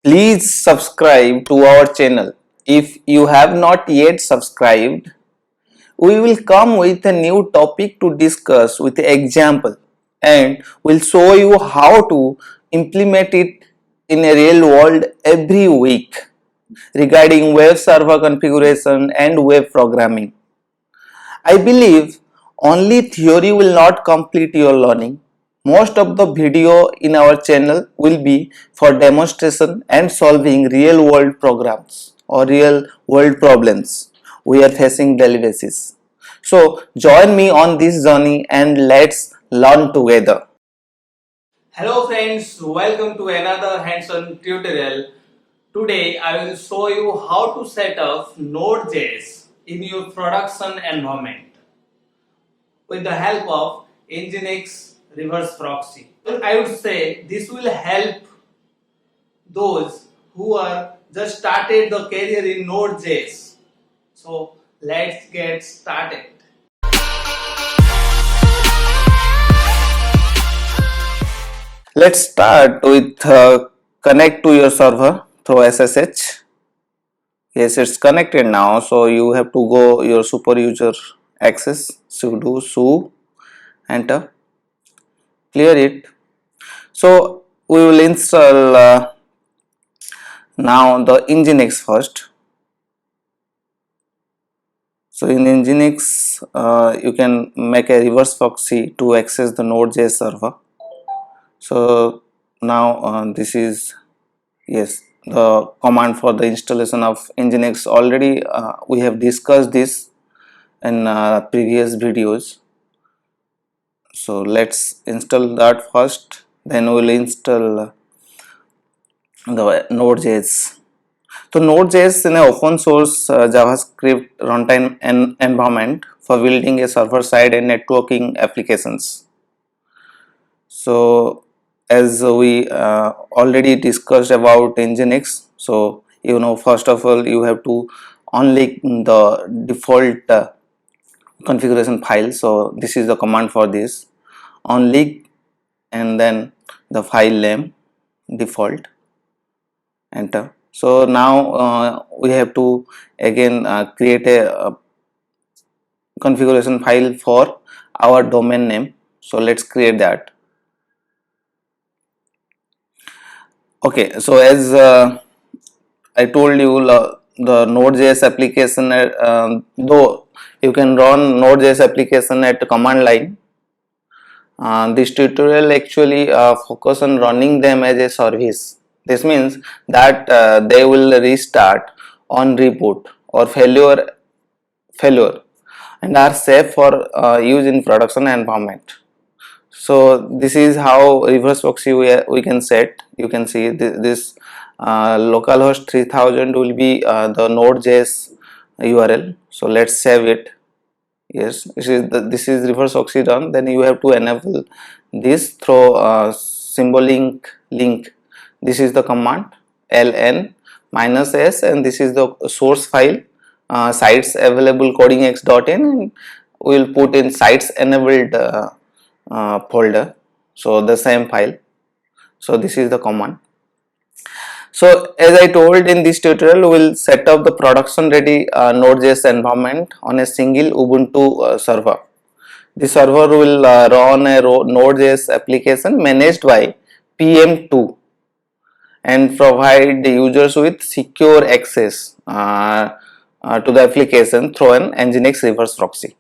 Please subscribe to our channel. If you have not yet subscribed, we will come with a new topic to discuss with example and will show you how to implement it in a real world every week regarding web server configuration and web programming. I believe only theory will not complete your learning. Most of the video in our channel will be for demonstration and solving real world programs or real world problems we are facing daily basis. So join me on this journey and let's learn together. Hello friends, welcome to another hands-on tutorial. Today I will show you how to set up Node.js in your production environment with the help of Nginx reverse proxy. I would say this will help those who are just started the career in Node.js. So let's get started. Let's start with connect to your server through SSH. Yes, it's connected now, so you have to go your super user access sudo su enter, clear it. So we will install now the Nginx first. So in Nginx you can make a reverse proxy to access the Node.js server. So now this is, yes, the command for the installation of Nginx. Already we have discussed this in previous videos. So let's install that first, then we will install the Node.js. So Node.js is an open source JavaScript runtime environment for building a server-side and networking applications. So as we already discussed about Nginx, so first of all you have to unlink the default configuration file. So this is the command for this, unlink and then the file name default, enter. So now we have to again create a configuration file for our domain name. So let's create that. Okay, so as I told you, the Node.js application, though you can run Node.js application at command line, this tutorial actually focus on running them as a service. This means that they will restart on reboot or failure and are safe for use in production environment. So this is how reverse proxy we can set. You can see this localhost 3000 will be the Node.js URL. So let's save it. Yes, this is reverse proxy done. Then you have to enable this through link. This is the command ln -s, and this is the source file, sites available codingx.in, and we will put in sites enabled folder. So the same file. So this is the command. So as I told, in this tutorial we will set up the production ready Node.js environment on a single Ubuntu server. The server will run a Node.js application managed by PM2 and provide the users with secure access to the application through an Nginx reverse proxy.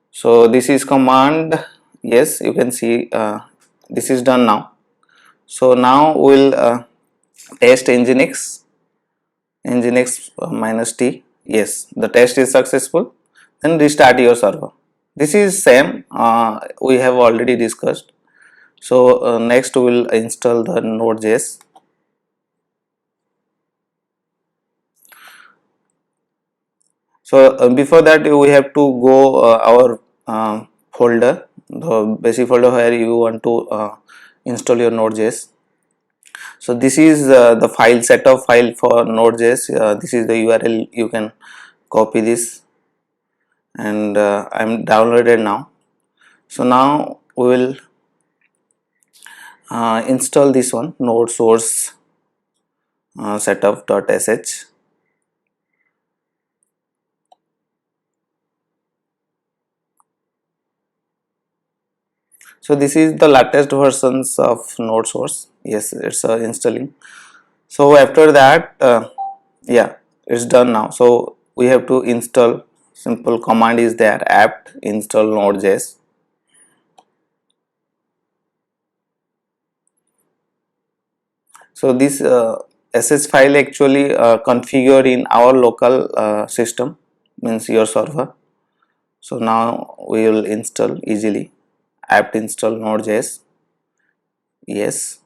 So this is command. Yes, you can see this is done now. So now we will test Nginx -t. Yes, the test is successful. Then restart your server. This is same we have already discussed. So next we will install the Node.js. So before that we have to go our folder, the basic folder where you want to install your Node.js. So this is the file setup file for Node.js. This is the URL. You can copy this, and I'm downloaded now. So now we will install this one, node source setup.sh. So this is the latest versions of node source. Yes, it's installing. So after that, yeah, it's done now. So we have to install. Simple command is there, apt install node.js. So this sh file actually configure in our local system, means your server. So now we will install easily, apt install node.js. Yes.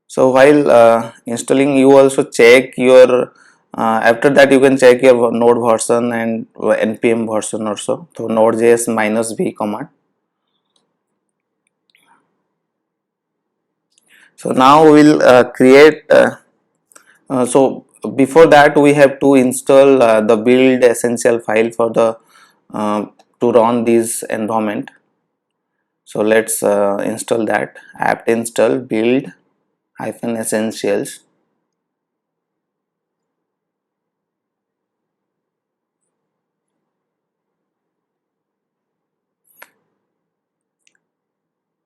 So while installing, you also check your after that you can check your node version and npm version also. So node.js -v command. So now we'll create so before that we have to install the build essential file for the to run this environment. So let's install that, apt install build -essentials.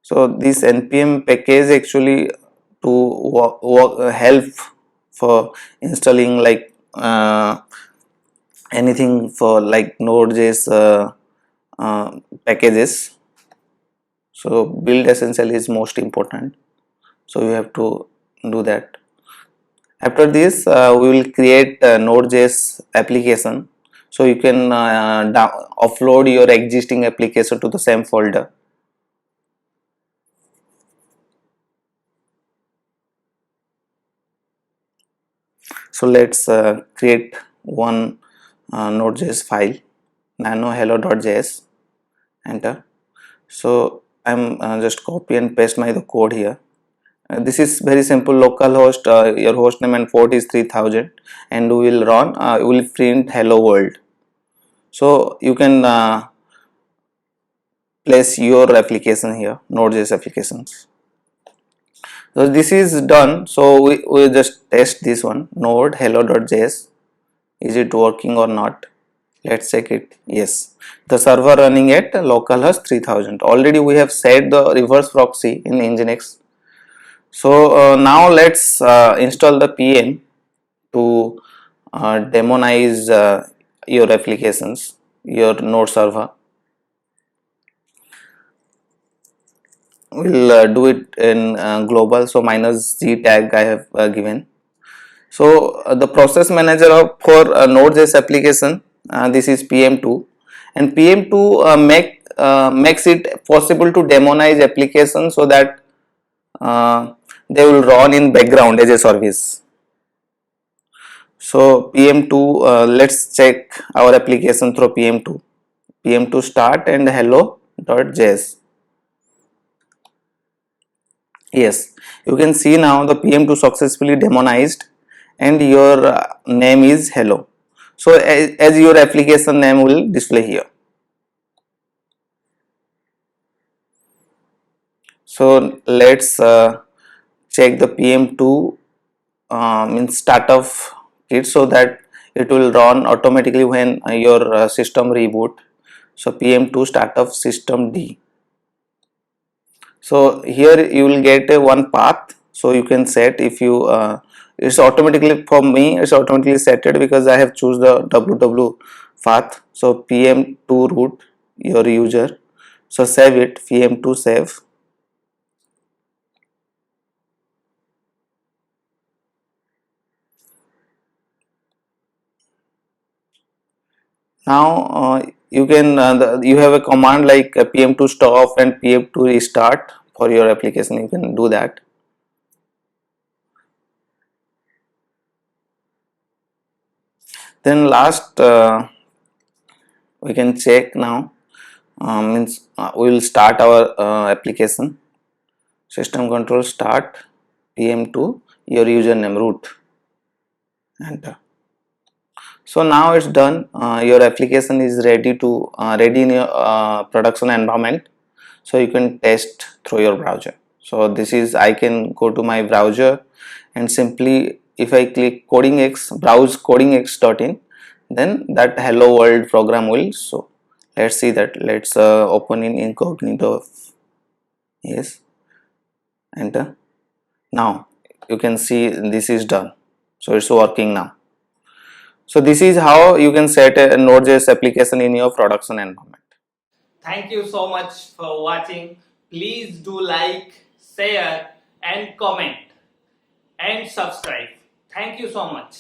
So this npm package actually to help for installing like anything for like node.js packages. So build essential is most important, so you have to do that. After this we will create node.js application, so you can upload your existing application to the same folder. So let's create one node.js file, nano hello.js, enter. So I'm just copy and paste my the code here. This is very simple, localhost, your host name and port is 3000, and we will run, we will print hello world. So you can place your application here, node.js applications. So this is done. So we just test this one, node hello.js. Is it working or not? Let's check it. Yes, the server running at localhost 3000. Already we have set the reverse proxy in Nginx. So now let's install the pm to demonize your applications, your node server. We'll do it in global. So -g tag I have given. So the process manager for node.js application, this is pm2, and pm2 makes it possible to demonize applications so that they will run in background as a service. So pm2, let's check our application through pm2. pm2 start and hello.js. Yes, you can see now the pm2 successfully demonized and your name is hello. So as your application name will display here. So let's check the pm2 means startup kit, so that it will run automatically when your system reboot. So pm2 startup system d. So here you will get a one path, so you can set if you it's automatically, for me it's automatically setted because I have choose the ww path. So pm2 root your user, so save it, pm2 save. Now you can you have a command like pm2 stop and pm2 restart for your application, you can do that. Then last we can check now, means we will start our application. System control start, pm2 your username root, enter. So now it's done, your application is ready in your production environment, so you can test through your browser. So this is, I can go to my browser and simply if I click CodingX, browse codingx.in, then that hello world program will show. Let's see that. Let's open in incognito. Yes, enter. Now you can see this is done. So it's working now. So this is how you can set a Node.js application in your production environment. Thank you so much for watching. Please do like, share and comment and subscribe. Thank you so much.